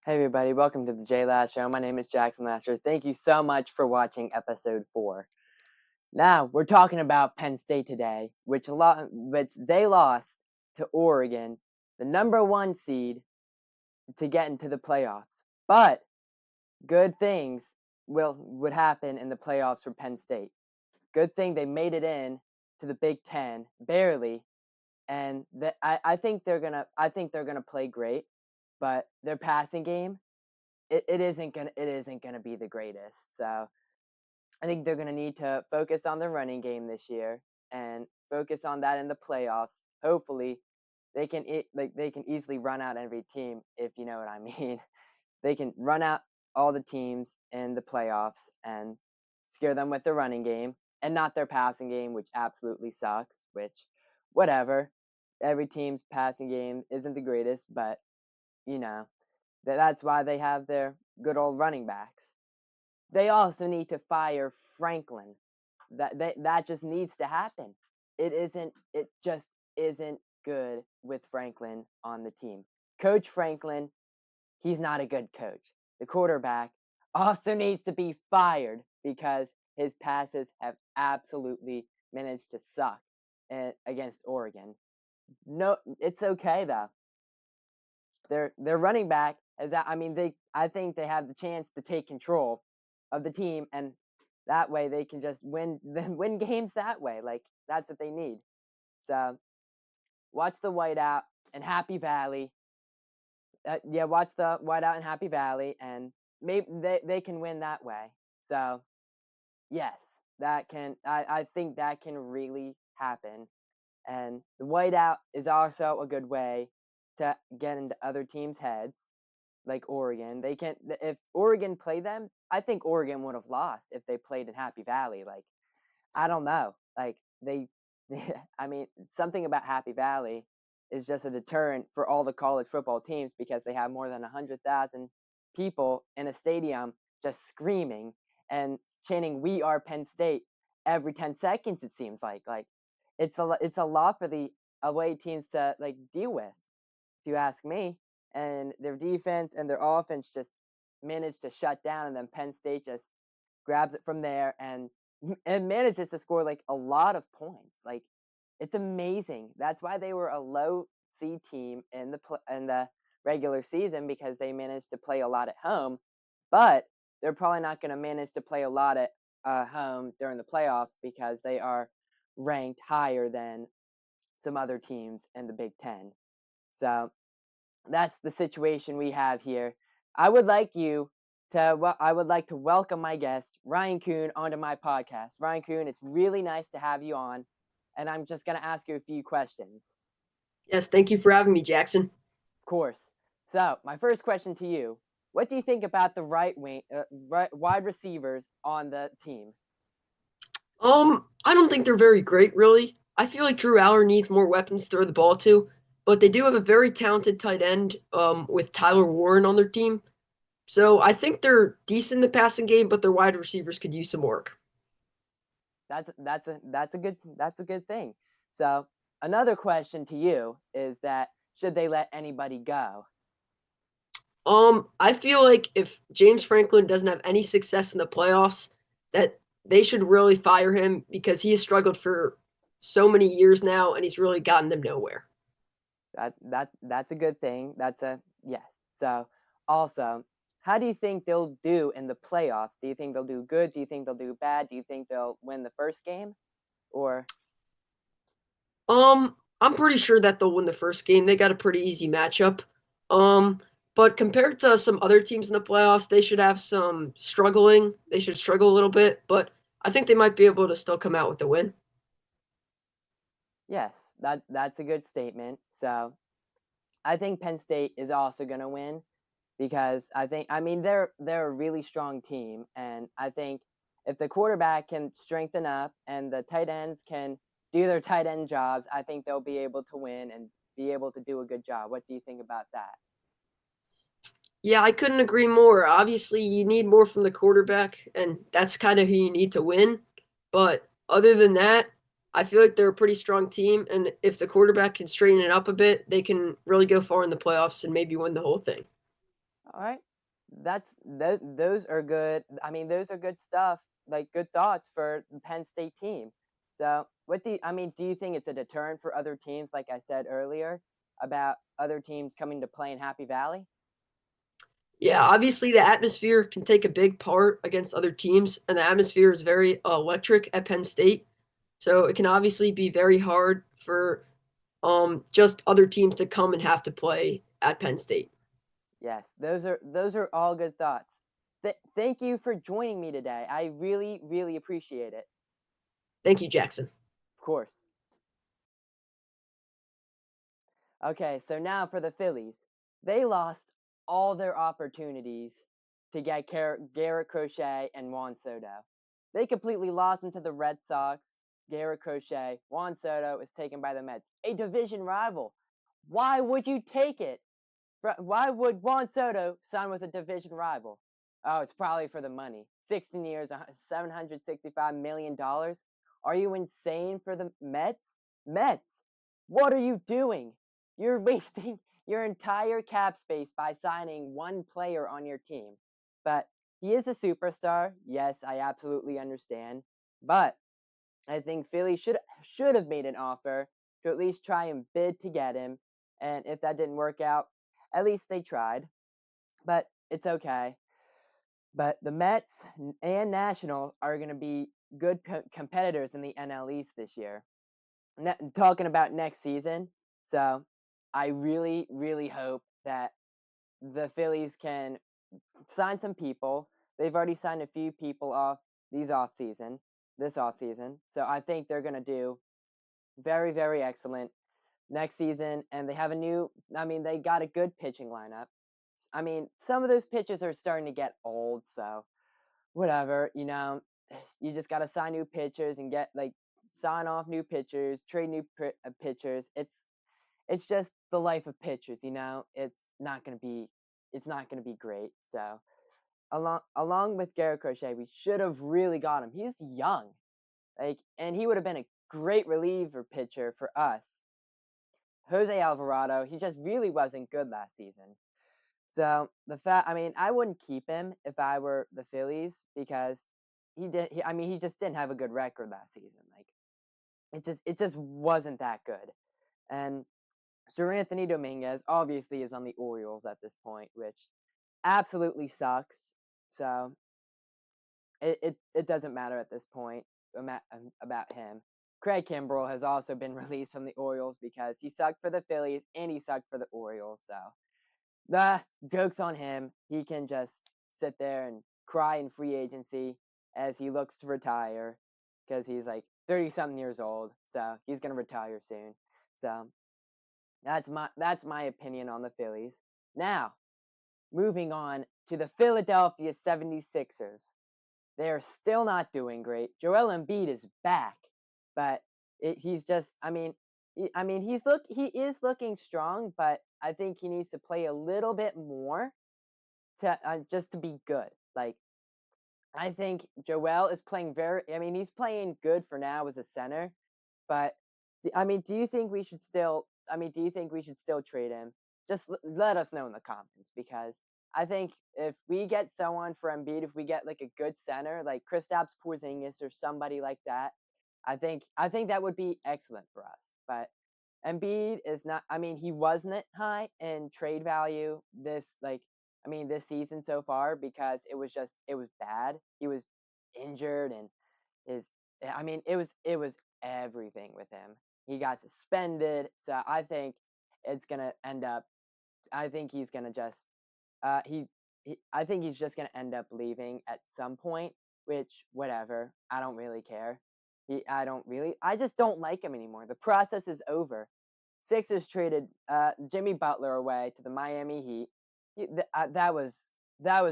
Hey everybody, welcome to the JLash Show. My name is Lasher. Thank you so much for watching episode 4. Now, we're talking about Penn State today, which they lost to Oregon, the number 1 seed, to get into the playoffs. But good things would happen in the playoffs for Penn State. Good thing they made it in to the Big Ten, barely, and I think they're gonna play great, but their passing game it isn't gonna be the greatest. So I think they're gonna need to focus on the running game this year and focus on that in the playoffs. Hopefully, they can easily run out every team, if you know what I mean. They can run out all the teams in the playoffs and scare them with their running game and not their passing game, which absolutely sucks. Which, whatever. Every team's passing game isn't the greatest, but you know that's why they have their good old running backs. They also need to fire Franklin. That just needs to happen. It just isn't good with Franklin on the team. Coach Franklin, he's not a good coach. The quarterback also needs to be fired because his passes have absolutely managed to suck against Oregon. No, it's okay though. Their running back I think they have the chance to take control of the team, and that way they can just win games that way. Like that's what they need. So watch the whiteout in Happy Valley. Watch the whiteout in Happy Valley, and maybe they can win that way. So yes, I think that can really happen. And the whiteout is also a good way to get into other teams' heads, like Oregon. If Oregon played them, I think Oregon would have lost if they played in Happy Valley. Like, I don't know. Like, I mean, something about Happy Valley is just a deterrent for all the college football teams because they have more than 100,000 people in a stadium just screaming and chanting, "We are Penn State," every 10 seconds, it seems like. Like, it's a lot for the away teams to like deal with, if you ask me. And their defense and their offense just managed to shut down, and then Penn State just grabs it from there and manages to score like a lot of points. Like it's amazing. That's why they were a low seed team in the regular season, because they managed to play a lot at home, but they're probably not going to manage to play a lot at home during the playoffs because they are ranked higher than some other teams in the Big Ten. So that's the situation we have here. I would like to welcome my guest, Ryan Kuhn, onto my podcast. Ryan Kuhn, it's really nice to have you on, and I'm just going to ask you a few questions. Yes, thank you for having me, Jackson. Of course. So, my first question to you: what do you think about the wide receivers on the team? I don't think they're very great, really. I feel like Drew Aller needs more weapons to throw the ball to, but they do have a very talented tight end, with Tyler Warren on their team. So I think they're decent in the passing game, but their wide receivers could use some work. That's a good thing. So, another question to you is that should they let anybody go? I feel like if James Franklin doesn't have any success in the playoffs, that they should really fire him because he has struggled for so many years now and he's really gotten them nowhere. That's a good thing. That's a yes. So also, how do you think they'll do in the playoffs? Do you think they'll do good? Do you think they'll do bad? Do you think they'll win the first game? Or I'm pretty sure that they'll win the first game. They got a pretty easy matchup. Um, but compared to some other teams in the playoffs, they should have some struggling. They should struggle a little bit, but I think they might be able to still come out with the win. yes, that's a good statement. So I think Penn State is also gonna win because I mean they're a really strong team, and I think if the quarterback can strengthen up and the tight ends can do their tight end jobs, I think they'll be able to win and be able to do a good job. What do you think about that? Yeah, I couldn't agree more. Obviously, you need more from the quarterback, and that's kind of who you need to win. But other than that, I feel like they're a pretty strong team, and if the quarterback can straighten it up a bit, they can really go far in the playoffs and maybe win the whole thing. All right. Those are good. I mean, those are good stuff, like good thoughts for the Penn State team. So, do you think it's a deterrent for other teams, like I said earlier, about other teams coming to play in Happy Valley? Yeah, obviously the atmosphere can take a big part against other teams, and the atmosphere is very electric at Penn State. So it can obviously be very hard for just other teams to come and have to play at Penn State. Yes, those are all good thoughts. Thank you for joining me today. I really, really appreciate it. Thank you, Jackson. Of course. Okay, so now for the Phillies. They lost all their opportunities to get Garrett Crochet and Juan Soto. They completely lost them to the Red Sox. Garrett Crochet, Juan Soto is taken by the Mets, a division rival. Why would you take it? Why would Juan Soto sign with a division rival? Oh, it's probably for the money. 16 years, $765 million. Are you insane for the Mets? Mets, what are you doing? You're wasting your entire cap space by signing one player on your team. But he is a superstar. Yes, I absolutely understand. But I think Philly should have made an offer to at least try and bid to get him. And if that didn't work out, at least they tried. But it's okay. But the Mets and Nationals are going to be good competitors in the NL East this year. Talking about next season, so I really, really hope that the Phillies can sign some people. They've already signed a few people off this off season. So I think they're going to do very, very excellent next season. And they have they got a good pitching lineup. I mean, some of those pitchers are starting to get old, so whatever, you just got to sign new pitchers and sign off new pitchers, trade new pitchers. It's just the life of pitchers. It's not going to be great. So along with Garrett Crochet, we should have really got him. He's young, and he would have been a great reliever pitcher for us. Jose Alvarado, he just really wasn't good last season. So I wouldn't keep him if I were the Phillies because he just didn't have a good record last season. It just wasn't that good. And Sir Anthony Dominguez obviously is on the Orioles at this point, which absolutely sucks. So it doesn't matter at this point about him. Craig Kimbrell has also been released from the Orioles because he sucked for the Phillies and he sucked for the Orioles. So the joke's on him. He can just sit there and cry in free agency as he looks to retire because he's like 30-something years old. So he's going to retire soon. So that's my opinion on the Phillies. Now, moving on to the Philadelphia 76ers. They are still not doing great. Joel Embiid is back, but he's just he is looking strong, but I think he needs to play a little bit more to just to be good. I think Joel is playing he's playing good for now as a center, but do you think we should still do you think we should still trade him? Just let us know in the comments because I think if we get someone for Embiid, if we get like a good center like Kristaps Porzingis or somebody like that, I think that would be excellent for us. But Embiid is not. He wasn't high in trade value this season so far because it was bad. He was injured and his. It was everything with him. He got suspended, so I think it's gonna end up. I think he's gonna just. I think he's just gonna end up leaving at some point. Which whatever. I don't really care. I just don't like him anymore. The process is over. Sixers traded Jimmy Butler away to the Miami Heat. That was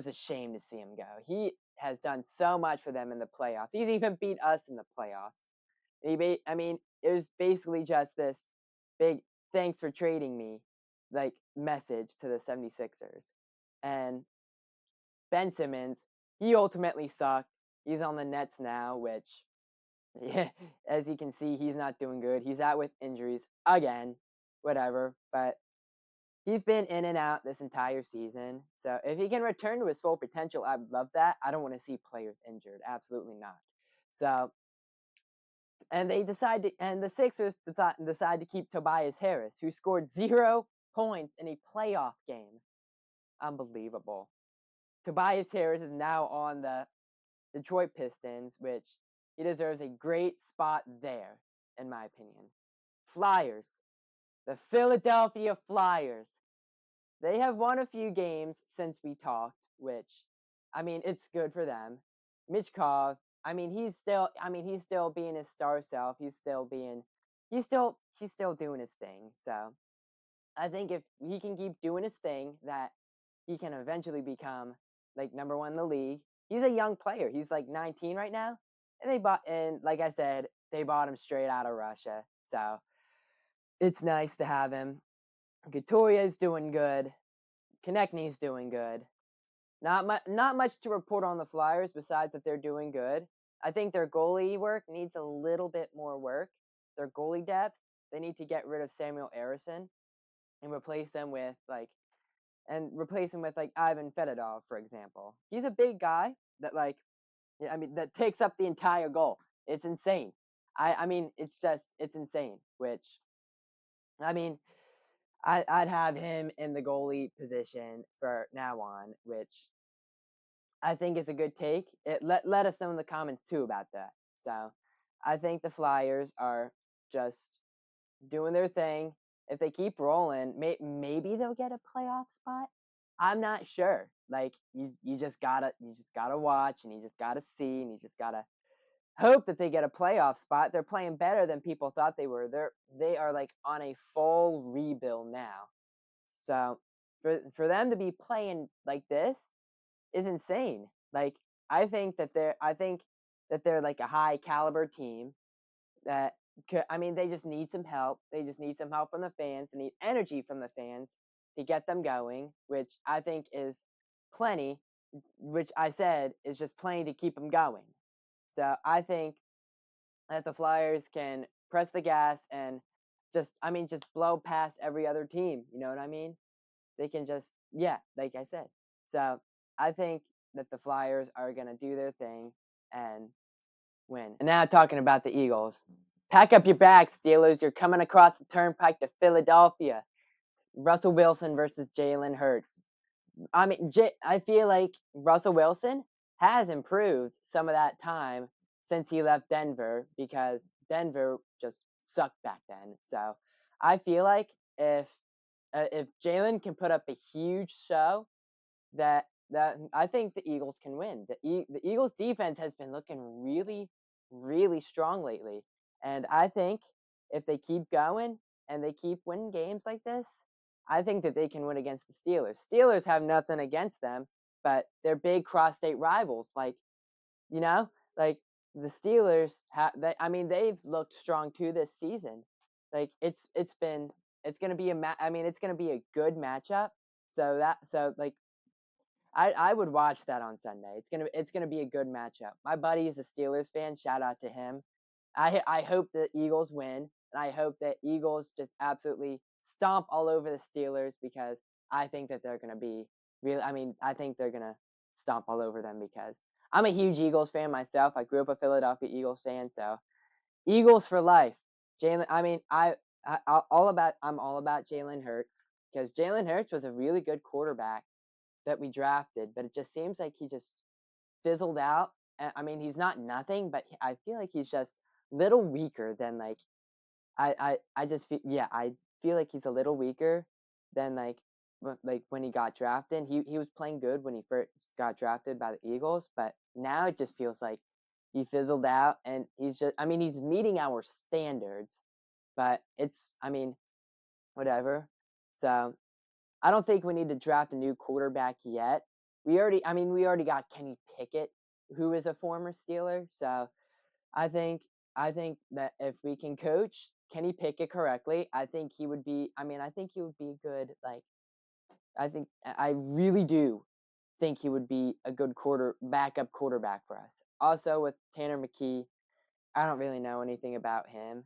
a shame to see him go. He has done so much for them in the playoffs. He's even beat us in the playoffs. It was basically just this big thanks for trading me message to the 76ers. And Ben Simmons, he ultimately sucked. He's on the Nets now, which yeah, as you can see, he's not doing good. He's out with injuries again. Whatever. But he's been in and out this entire season. So if he can return to his full potential, I would love that. I don't want to see players injured. Absolutely not. So and the Sixers decide to keep Tobias Harris, who scored 0 points in a playoff game. Unbelievable. Tobias Harris is now on the Detroit Pistons, which he deserves a great spot there, in my opinion. Flyers. The Philadelphia Flyers. They have won a few games since we talked, which, I mean, it's good for them. Mitch Kov, he's still being his star self. He's still doing his thing. So I think if he can keep doing his thing, that he can eventually become like number one in the league. He's a young player. He's like 19 right now, and like I said, they bought him straight out of Russia. So it's nice to have him. Couturier doing good. Konechny's doing good. Not much to report on the Flyers besides that they're doing good. I think their goalie work needs a little bit more work. Their goalie depth, they need to get rid of Samuel Ersson and replace him with Ivan Fedorov, for example. He's a big guy that that takes up the entire goal. It's insane. It's insane. Which, I'd have him in the goalie position for now on, which I think is a good take. Let us know in the comments too about that. So I think the Flyers are just doing their thing. If they keep rolling, maybe they'll get a playoff spot. I'm not sure. Like you just gotta watch, and you just gotta see, and you just gotta hope that they get a playoff spot. They're playing better than people thought they were. They are like on a full rebuild now. So for them to be playing like this is insane. Like I think that they're like a high caliber team that they just need some help. They just need some help from the fans. They need energy from the fans to get them going, which I think is plenty, which I said is just plenty to keep them going. So I think that the Flyers can press the gas and just blow past every other team. You know what I mean? They can just, yeah, like I said. So I think that the Flyers are going to do their thing and win. And now talking about the Eagles. Pack up your bags, Steelers. You're coming across the turnpike to Philadelphia. Russell Wilson versus Jalen Hurts. I feel like Russell Wilson has improved some of that time since he left Denver, because Denver just sucked back then. So I feel like if Jalen can put up a huge show, that I think the Eagles can win. The Eagles defense has been looking really, really strong lately, and I think if they keep going and they keep winning games like this, I think that they can win against the Steelers. Steelers have nothing against them, but they're big cross-state rivals. Like, like the Steelers they've looked strong too this season. Like it's gonna be it's gonna be a good matchup. I would watch that on Sunday. It's gonna be a good matchup. My buddy is a Steelers fan. Shout out to him. I hope the Eagles win, and I hope that Eagles just absolutely stomp all over the Steelers, because I think that they're gonna be really. I think they're gonna stomp all over them, because I'm a huge Eagles fan myself. I grew up a Philadelphia Eagles fan, so Eagles for life. Jalen. I'm all about Jalen Hurts, because Jalen Hurts was a really good quarterback that we drafted, but it just seems like he just fizzled out. He's not nothing, but I feel like he's just a little weaker than I feel like he's a little weaker than when he got drafted. He was playing good when he first got drafted by the Eagles, but now it just feels like he fizzled out, and he's meeting our standards, but it's whatever. So I don't think we need to draft a new quarterback yet. We already got Kenny Pickett, who is a former Steeler. So I think that if we can coach Kenny Pickett correctly, I think he would be a good, I really do think he would be a good backup quarterback for us. Also with Tanner McKee, I don't really know anything about him.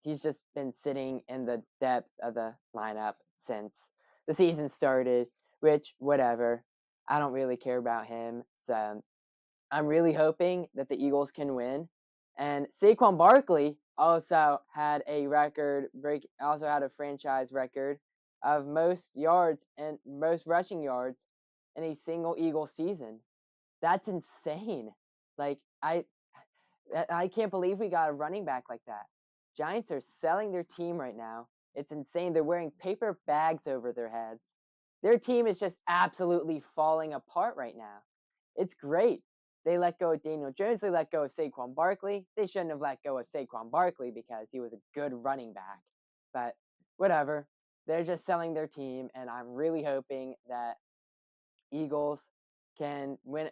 he's just been sitting in the depth of the lineup since the season started, which, whatever. I don't really care about him. So I'm really hoping that the Eagles can win. And Saquon Barkley also had a franchise record of most yards and most rushing yards in a single Eagle season. That's insane. Like I can't believe we got a running back like that. Giants are selling their team right now. It's insane. They're wearing paper bags over their heads. Their team is just absolutely falling apart right now. It's great. They let go of Daniel Jones. They let go of Saquon Barkley. They shouldn't have let go of Saquon Barkley because he was a good running back. But whatever. They're just selling their team, and I'm really hoping that Eagles can win.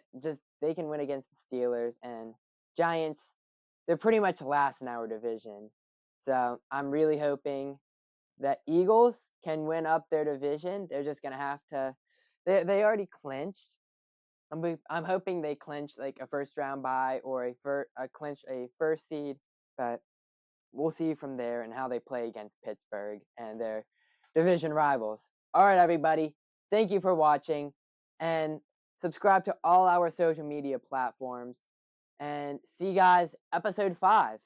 They can win against the Steelers, and Giants, they're pretty much last in our division. So I'm really hoping that Eagles can win up their division. They're just gonna have to. They already clinched. I'm hoping they clinch like a first round bye or clinch a first seed, but we'll see from there and how they play against Pittsburgh and their division rivals. All right, everybody. Thank you for watching, and subscribe to all our social media platforms. And see you guys episode 5.